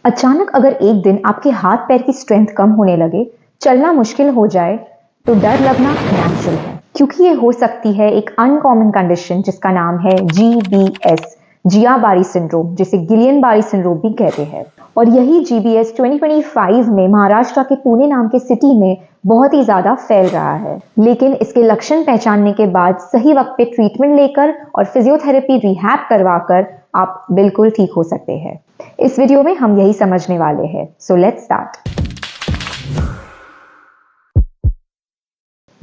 अचानक अगर एक दिन आपके हाथ पैर की स्ट्रेंथ कम होने लगे, चलना मुश्किल हो जाए, तो डर लगना नेचुरल है, क्योंकि ये हो सकती है एक अनकॉमन कंडीशन जिसका नाम है GBS, जिया-बारी सिंड्रोम, जिसे गिलियन बारी सिंड्रोम भी कहते हैं। और यही GBS 2025 में महाराष्ट्र के पुणे नाम के सिटी में बहुत ही ज्यादा फैल रहा है। लेकिन इसके लक्षण पहचानने के बाद सही वक्त पे ट्रीटमेंट लेकर और फिजियोथेरेपी रिहैब करवाकर आप बिल्कुल ठीक हो सकते हैं। इस वीडियो में हम यही समझने वाले हैं। So let's start.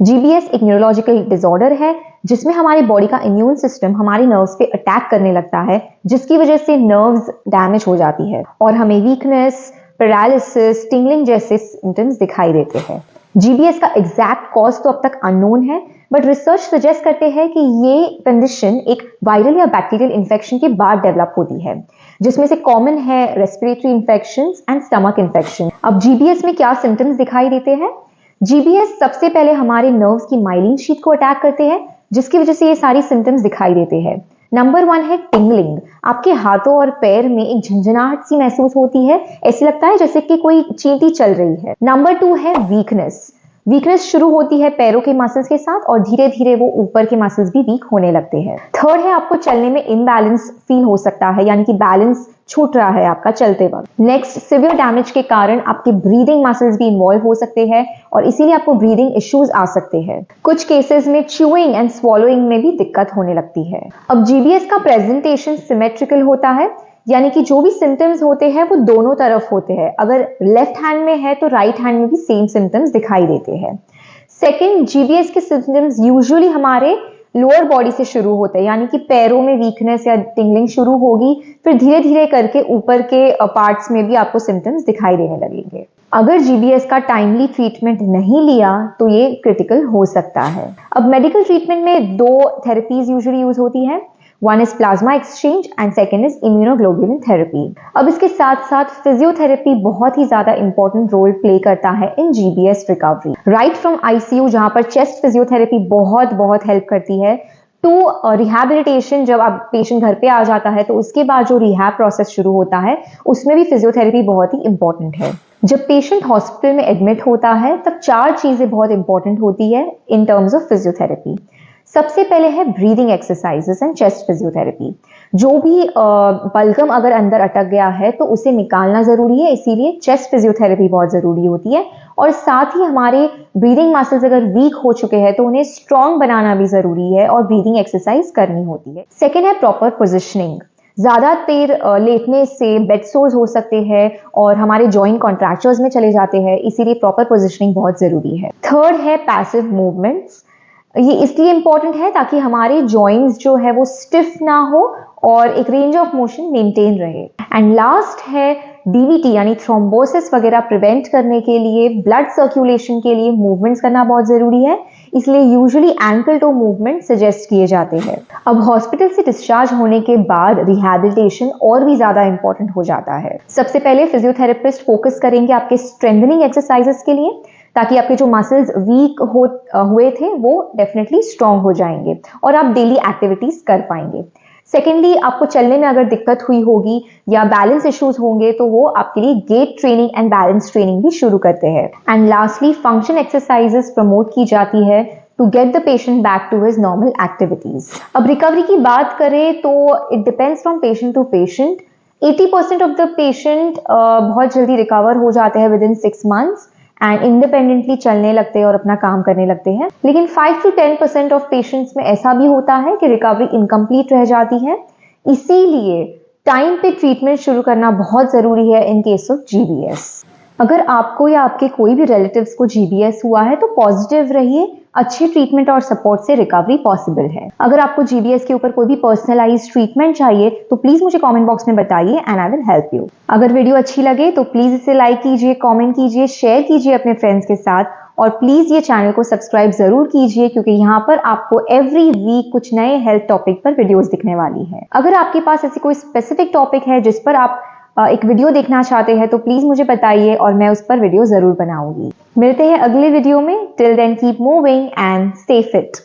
GBS एक न्यूरोलॉजिकल डिसऑर्डर है जिसमें हमारे बॉडी का इम्यून सिस्टम हमारे नर्व्स पे अटैक करने लगता है, जिसकी वजह से नर्व्स डैमेज हो जाती है और हमें वीकनेस, पैरालिसिस, टिंगलिंग जैसे सिम्टम्स दिखाई देते हैं। GBS का एग्जैक्ट कॉज तो अब तक अननोन है, बट रिसर्च सजेस्ट करते हैं कि ये कंडीशन एक वायरल या बैक्टीरियल इन्फेक्शन के बाद डेवलप होती है, जिसमें से कॉमन है respiratory infections and stomach infection. अब GBS में क्या सिम्टम्स दिखाई देते हैं? GBS सबसे पहले हमारे नर्व्स की माइलिन शीट को अटैक करते हैं, जिसकी वजह से ये सारी सिम्टम्स दिखाई देते हैं। नंबर 1 है टिंगलिंग। आपके हाथों और पैर में एक झंझनाहट सी महसूस होती है, ऐसे लगता है जैसे कि कोई चींटी चल रही है। नंबर 2 है वीकनेस। वीकनेस शुरू होती है पैरों के मसल्स के साथ और धीरे धीरे वो ऊपर के मसल्स भी वीक होने लगते हैं। थर्ड है आपको चलने में इम्बैलेंस फील हो सकता है, यानी कि बैलेंस छूट रहा है आपका चलते वक्त। नेक्स्ट, सिवियर डैमेज के कारण आपके ब्रीदिंग मसल्स भी इन्वॉल्व हो सकते हैं और इसीलिए आपको ब्रीदिंग इश्यूज आ सकते हैं। कुछ केसेस में च्यूइंग एंड स्वॉलोइंग में भी दिक्कत होने लगती है। अब GBS का प्रेजेंटेशन सिमेट्रिकल होता है, यानी कि जो भी सिम्टम्स होते हैं वो दोनों तरफ होते हैं। अगर लेफ्ट हैंड में है तो राइट हैंड में भी सेम सिम्टम्स दिखाई देते हैं। सेकेंड, GBS के सिम्टम्स यूजुअली हमारे लोअर बॉडी से शुरू होते हैं, यानी कि पैरों में वीकनेस या टिंगलिंग शुरू होगी, फिर धीरे धीरे करके ऊपर के पार्ट्स में भी आपको सिम्टम्स दिखाई देने लगेंगे। अगर GBS का टाइमली ट्रीटमेंट नहीं लिया तो ये क्रिटिकल हो सकता है। अब मेडिकल ट्रीटमेंट में 2 थेरेपीज यूजुअली यूज होती है। One is plasma exchange and second is immunoglobulin therapy. अब इसके साथ साथ फिजियोथेरेपी बहुत ही ज्यादा इंपॉर्टेंट रोल प्ले करता है इन GBS recovery. Right from ICU, जहां पर चेस्ट फिजियोथेरेपी बहुत हेल्प करती है, टू रिहैबिलिटेशन, जब आप पेशेंट घर पे आ जाता है तो उसके बाद जो रिहैब प्रोसेस शुरू होता है उसमें भी फिजियोथेरेपी बहुत ही इंपॉर्टेंट है। जब पेशेंट हॉस्पिटल में एडमिट होता है तब 4 चीजें बहुत इंपॉर्टेंट होती है इन टर्म्स ऑफ फिजियोथेरेपी। सबसे पहले है breathing exercises and chest physiotherapy. जो भी बलगम अगर अंदर अटक गया है तो उसे निकालना जरूरी है, इसीलिए चेस्ट फिजियोथेरेपी बहुत जरूरी होती है। और साथ ही हमारे ब्रीदिंग मसल्स अगर वीक हो चुके हैं तो उन्हें स्ट्रॉन्ग बनाना भी जरूरी है और ब्रीदिंग एक्सरसाइज करनी होती है। सेकेंड है प्रॉपर पोजिशनिंग। ज्यादा देर लेटने से बेड सोर्स हो सकते हैं और हमारे जॉइंट कॉन्ट्रैक्चर्स में चले जाते हैं, इसीलिए प्रॉपर पोजिशनिंग बहुत जरूरी है। थर्ड है पैसिव मूवमेंट्स। ये इसलिए इंपॉर्टेंट है ताकि हमारे जॉइंट्स जो है वो स्टिफ ना हो और एक रेंज ऑफ मोशन मेंटेन रहे। एंड लास्ट है DVT, यानी थ्रोम्बोसिस वगैरह प्रिवेंट करने के लिए, ब्लड सर्कुलेशन के लिए मूवमेंट्स करना बहुत जरूरी है, इसलिए usually ankle toe movement suggest किए जाते हैं। अब हॉस्पिटल से डिस्चार्ज होने के बाद रिहैबिलिटेशन और भी ज्यादा इंपॉर्टेंट हो जाता है। सबसे पहले फिजियोथेरेपिस्ट फोकस करेंगे आपके स्ट्रेंथनिंग एक्सरसाइजेस के लिए, ताकि आपके जो मसल्स वीक हुए थे वो डेफिनेटली स्ट्रांग हो जाएंगे और आप डेली एक्टिविटीज कर पाएंगे। सेकेंडली, आपको चलने में अगर दिक्कत हुई होगी या बैलेंस इश्यूज होंगे तो वो आपके लिए gait training and balance training भी शुरू करते हैं। And lastly, function exercises promote की जाती है to get the patient back to his normal activities. अब रिकवरी की बात करें तो it depends from patient to patient. 80% of the patient बहुत जल्दी रिकवर हो जाते हैं within 6 months and independently चलने लगते हैं और अपना काम करने लगते हैं। लेकिन 5 to 10% ऑफ पेशेंट्स में ऐसा भी होता है कि रिकवरी इनकम्प्लीट रह जाती है, इसीलिए टाइम पे ट्रीटमेंट शुरू करना बहुत जरूरी है इन केस ऑफ GBS। अगर आपको या आपके कोई भी रिलेटिव्स को GBS हुआ है तो पॉजिटिव रहिए, अच्छी ट्रीटमेंट और सपोर्ट से रिकवरी पॉसिबल है। अगर आपको GBS के ऊपर कोई भी पर्सनलाइज्ड ट्रीटमेंट चाहिए तो प्लीज मुझे कमेंट बॉक्स में बताइए and I will help you. अगर वीडियो अच्छी लगे तो प्लीज इसे लाइक कीजिए, कमेंट कीजिए, शेयर कीजिए अपने फ्रेंड्स के साथ और प्लीज ये चैनल को सब्सक्राइब जरूर कीजिए, क्योंकि यहाँ पर आपको एवरी वीक कुछ नए हेल्थ टॉपिक पर वीडियोस दिखने वाली है। अगर आपके पास ऐसी कोई स्पेसिफिक टॉपिक है जिस पर आप एक वीडियो देखना चाहते हैं तो प्लीज मुझे बताइए और मैं उस पर वीडियो जरूर बनाऊंगी। मिलते हैं अगले वीडियो में। Till then keep moving and stay fit.